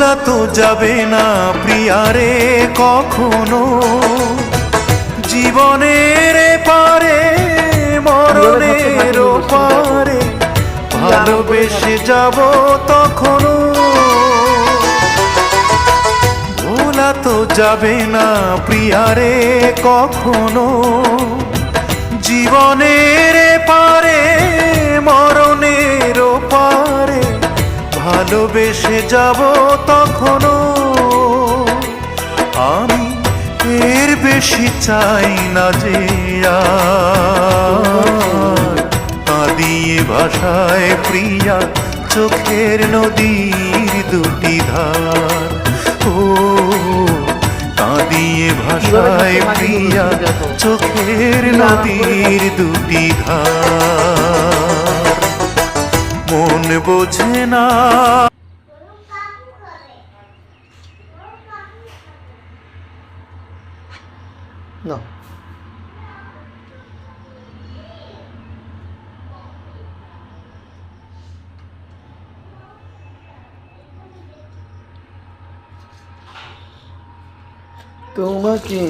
ভোলা তো যাবে না প্রিয়ারে কখনো, জীবনের পারে মরণের পারে ভালোবেসে যাব তখনো। ভোলা তো যাবে না প্রিয়ারে কখনো, জীবনের পারে মরণের পারে ভালোবেসে যাব তখনো। আমি এর বেশি চাই না যে কাঁদিয়ে ভাষায় প্রিয়া চোখের নদীর দুটি ধার। ও কাঁদিয়ে ভাষায় প্রিয়া চোখের নদীর দুটি ধার। মন বোঝে না না তোমাকে